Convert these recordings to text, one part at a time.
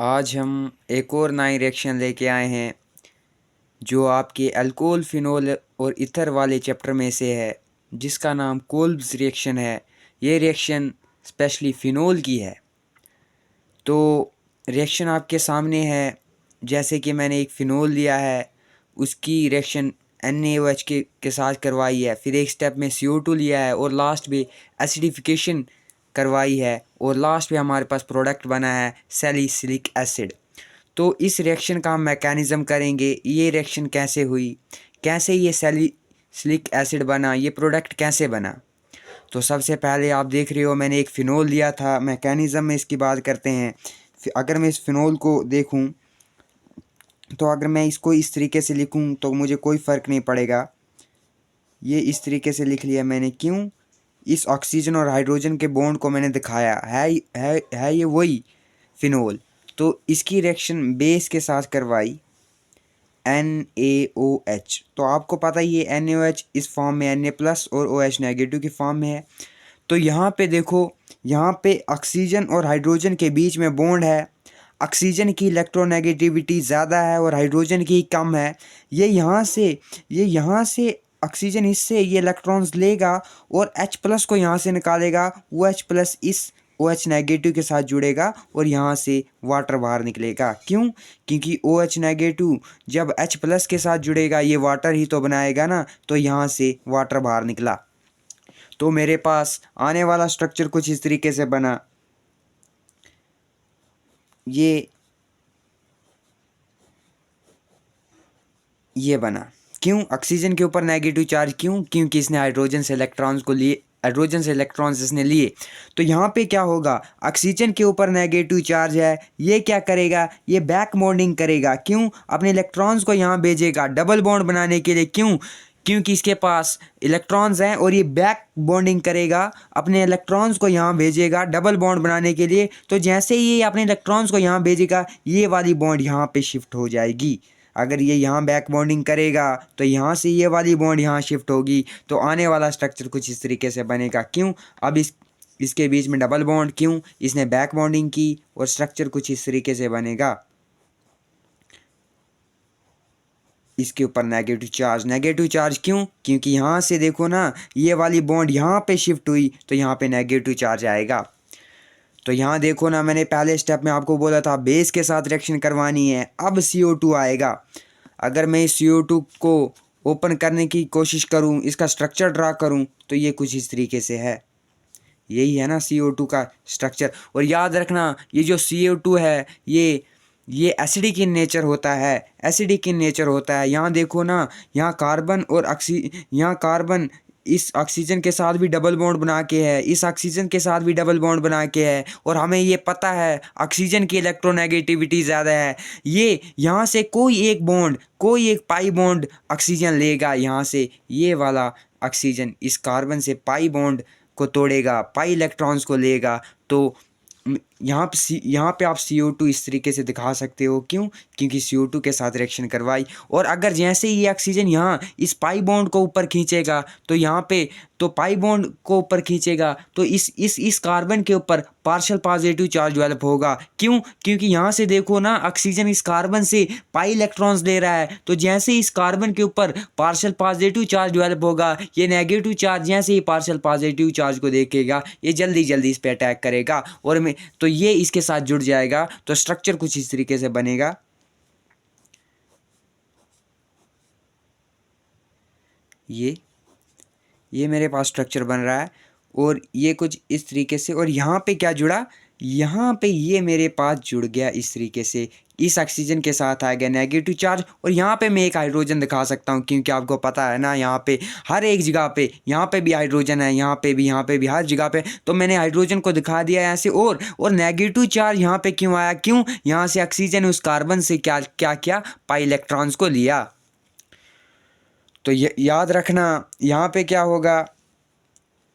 आज हम एक और नई रिएक्शन लेके आए हैं जो आपके अल्कोहल फिनोल और ईथर वाले चैप्टर में से है, जिसका नाम कोल्ब्स रिएक्शन है। ये रिएक्शन स्पेशली फिनोल की है। तो रिएक्शन आपके सामने है। जैसे कि मैंने एक फिनोल लिया है, उसकी रिएक्शन NaOH के साथ करवाई है, फिर एक स्टेप में CO2 लिया है और लास्ट में एसिडिफिकेशन करवाई है और लास्ट में हमारे पास प्रोडक्ट बना है सैलिसिलिक एसिड। तो इस रिएक्शन का हम मैकेनिज़्म करेंगे, ये रिएक्शन कैसे हुई, कैसे ये सैलिसिलिक एसिड बना, ये प्रोडक्ट कैसे बना। तो सबसे पहले आप देख रहे हो मैंने एक फ़िनोल लिया था। मैकेनिज़्म में इसकी बात करते हैं। अगर मैं इस फ़िनोल को देखूं तो अगर मैं इसको इस तरीके से लिखूं तो मुझे कोई फ़र्क नहीं पड़ेगा। ये इस तरीके से लिख लिया मैंने, क्यों? इस ऑक्सीजन और हाइड्रोजन के बॉन्ड को मैंने दिखाया है ये वही फ़िनोल। तो इसकी रिएक्शन बेस के साथ करवाई NaOH। तो आपको पता ही है NaOH इस फॉर्म में Na+ और OH नेगेटिव की फॉर्म में है। तो यहाँ पे देखो, यहाँ पे ऑक्सीजन और हाइड्रोजन के बीच में बॉन्ड है। ऑक्सीजन की इलेक्ट्रोनेगेटिविटी ज़्यादा है और हाइड्रोजन की कम है। ये यहाँ से ऑक्सीजन इससे ये इलेक्ट्रॉन्स लेगा और H+ को यहाँ से निकालेगा। वो H+ इस OH नेगेटिव के साथ जुड़ेगा और यहाँ से वाटर बाहर निकलेगा। क्यों? क्योंकि OH नेगेटिव जब H+ के साथ जुड़ेगा ये वाटर ही तो बनाएगा ना, तो यहाँ से वाटर बाहर निकला। तो मेरे पास आने वाला स्ट्रक्चर कुछ इस तरीके से बना। ये बना। क्यों? ऑक्सीजन के ऊपर नेगेटिव चार्ज। क्यों? क्योंकि इसने हाइड्रोजन से इलेक्ट्रॉन्स इसने लिए। तो यहाँ पे क्या होगा, ऑक्सीजन के ऊपर नेगेटिव चार्ज है, ये क्या करेगा, ये बैक बॉन्डिंग करेगा। क्यों? अपने इलेक्ट्रॉन्स को यहाँ भेजेगा डबल बॉन्ड बनाने के लिए। क्यों? क्योंकि इसके पास इलेक्ट्रॉन्स हैं और ये बैक बॉन्डिंग करेगा, अपने इलेक्ट्रॉन्स को यहाँ भेजेगा डबल बॉन्ड बनाने के लिए। तो जैसे ही ये अपने इलेक्ट्रॉन्स को यहाँ भेजेगा, ये वाली बॉन्ड यहाँ पे शिफ्ट हो जाएगी। अगर ये यहाँ बैक बॉन्डिंग करेगा तो यहाँ से ये वाली बॉन्ड यहाँ शिफ्ट होगी। तो आने वाला स्ट्रक्चर कुछ इस तरीके से बनेगा। क्यों? अब इसके बीच में डबल बॉन्ड। क्यों? इसने बैक बॉन्डिंग की और स्ट्रक्चर कुछ इस तरीके से बनेगा। इसके ऊपर नेगेटिव चार्ज। क्यों? क्योंकि यहाँ से देखो ना, ये वाली बॉन्ड यहाँ पे शिफ्ट हुई तो यहाँ पे नेगेटिव चार्ज आएगा। तो यहाँ देखो ना, मैंने पहले स्टेप में आपको बोला था बेस के साथ रिएक्शन करवानी है। अब CO2 आएगा। अगर मैं इस CO2 को ओपन करने की कोशिश करूँ, इसका स्ट्रक्चर ड्रा करूँ, तो ये कुछ इस तरीके से है। यही है ना CO2 का स्ट्रक्चर। और याद रखना, ये जो CO2 है ये एसिडिक इन नेचर होता है। यहाँ देखो ना, यहाँ कार्बन इस ऑक्सीजन के साथ भी डबल बॉन्ड बना के है, इस ऑक्सीजन के साथ भी डबल बॉन्ड बना के है। और हमें ये पता है ऑक्सीजन की इलेक्ट्रोनेगेटिविटी ज़्यादा है। ये यहाँ से कोई एक पाई बॉन्ड ऑक्सीजन लेगा, यहाँ से ये वाला ऑक्सीजन इस कार्बन से पाई बॉन्ड को तोड़ेगा, पाई इलेक्ट्रॉन्स को लेगा। तो यहाँ पे आप CO2 इस तरीके से दिखा सकते हो। क्यों? क्योंकि CO2 के साथ रिएक्शन करवाई। और अगर जैसे ही ये ऑक्सीजन यहाँ इस पाई बॉन्ड को ऊपर खींचेगा तो यहाँ पे तो पाई बॉन्ड को ऊपर खींचेगा तो इस कार्बन के ऊपर पार्शियल पॉजिटिव चार्ज डेवलप होगा। क्यों? क्योंकि यहाँ से देखो ना, ऑक्सीजन इस कार्बन से पाई इलेक्ट्रॉन्स ले रहा है। तो जैसे ही इस कार्बन के ऊपर पार्शियल पॉजिटिव चार्ज डेवलप होगा, ये नेगेटिव चार्ज जैसे ही पार्शियल पॉजिटिव चार्ज को देखेगा, ये जल्दी जल्दी इस पर अटैक करेगा और तो ये इसके साथ जुड़ जाएगा। तो स्ट्रक्चर कुछ इस तरीके से बनेगा। ये मेरे पास स्ट्रक्चर बन रहा है और ये कुछ इस तरीके से। और यहाँ पे क्या जुड़ा, यहाँ पे ये मेरे पास जुड़ गया इस तरीके से। इस ऑक्सीजन के साथ आ गया नेगेटिव चार्ज और यहाँ पे मैं एक हाइड्रोजन दिखा सकता हूँ, क्योंकि आपको पता है ना, यहाँ पे हर एक जगह पे, यहाँ पे भी हाइड्रोजन है, यहाँ पे भी हर जगह पे। तो मैंने हाइड्रोजन को दिखा दिया यहाँ से। और नेगेटिव चार्ज यहाँ पे क्यों आया? क्यों? यहाँ से ऑक्सीजन उस कार्बन से क्या पाई इलेक्ट्रॉन्स को लिया। तो याद रखना, यहाँ पे क्या होगा,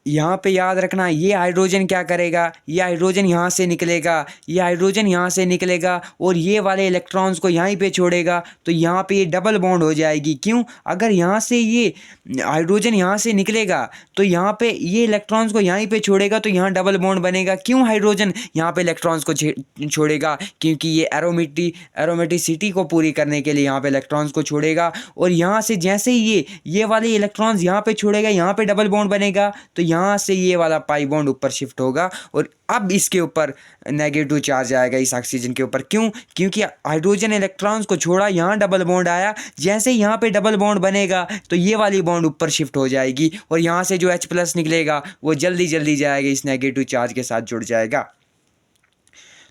यहाँ पे याद रखना, ये हाइड्रोजन क्या करेगा, ये हाइड्रोजन यहाँ से निकलेगा, ये हाइड्रोजन यहाँ से निकलेगा और ये वाले इलेक्ट्रॉन्स को यहीं पे छोड़ेगा। तो यहाँ पे ये डबल बॉन्ड हो जाएगी। क्यों? अगर यहाँ से ये हाइड्रोजन यहाँ से निकलेगा तो यहाँ पे ये इलेक्ट्रॉन्स को यहीं पे छोड़ेगा, तो यहाँ डबल बॉन्ड बनेगा। क्यों हाइड्रोजन यहाँ पे इलेक्ट्रॉन्स को छोड़ेगा? क्योंकि ये एरोमेटिसिटी को पूरी करने के लिए यहाँ पे इलेक्ट्रॉन्स को छोड़ेगा। और यहाँ से जैसे ही ये वाले इलेक्ट्रॉन्स यहाँ पे छोड़ेगा, यहाँ पे डबल बॉन्ड बनेगा, तो यहाँ से ये वाला पाई बॉन्ड ऊपर शिफ्ट होगा और अब इसके ऊपर नेगेटिव चार्ज आएगा इस ऑक्सीजन के ऊपर। क्यों? क्योंकि हाइड्रोजन इलेक्ट्रॉन्स को छोड़ा, यहाँ डबल बॉन्ड आया, जैसे यहाँ पे डबल बॉन्ड बनेगा तो ये वाली बॉन्ड ऊपर शिफ्ट हो जाएगी और यहाँ से जो H+ निकलेगा वो जल्दी जल्दी जाएगा, इस नेगेटिव चार्ज के साथ जुड़ जाएगा।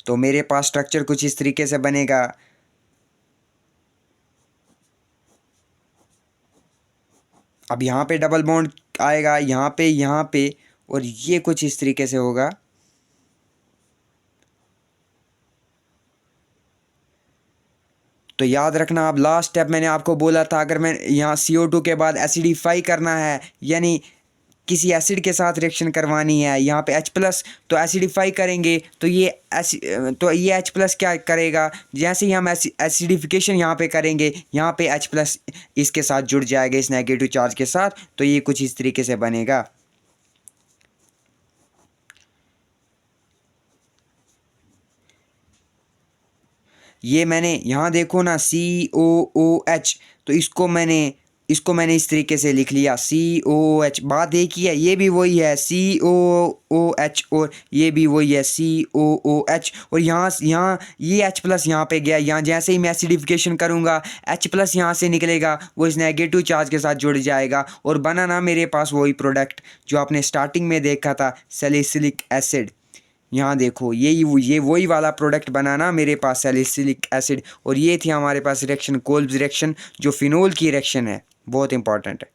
तो मेरे पास स्ट्रक्चर कुछ इस तरीके से बनेगा। अब यहाँ पे डबल बॉन्ड आएगा, यहाँ पे और ये कुछ इस तरीके से होगा। तो याद रखना, अब लास्ट स्टेप मैंने आपको बोला था, अगर मैं यहाँ CO2 के बाद एसिडिफाई करना है, यानी किसी एसिड के साथ रिएक्शन करवानी है, यहाँ पे H+ तो एसिडिफाई करेंगे तो ये H+ क्या करेगा, जैसे ही हम एसिडिफिकेशन यहाँ पे करेंगे, यहाँ पे H+ इसके साथ जुड़ जाएगा इस नेगेटिव चार्ज के साथ। तो ये कुछ इस तरीके से बनेगा। ये मैंने यहाँ देखो ना COOH, तो इसको मैंने इस तरीके से लिख लिया COOH। बात एक ही है, ये भी वही है COOH और ये भी वही है COOH। और यहाँ ये H+ यहाँ पे गया, यहाँ जैसे ही मैं एसिडिफिकेशन करूँगा H+ यहाँ से निकलेगा, वो इस नेगेटिव चार्ज के साथ जुड़ जाएगा और बना ना मेरे पास वही प्रोडक्ट जो आपने स्टार्टिंग में देखा था, सैलिसिलिक एसिड। यहाँ देखो, ये वही वाला प्रोडक्ट बनाना मेरे पास, सैलिसिलिक एसिड। और ये थी हमारे पास रिएक्शन, कोल्ब्स रिएक्शन, जो फिनोल की रिएक्शन है, बहुत इंपॉर्टेंट है।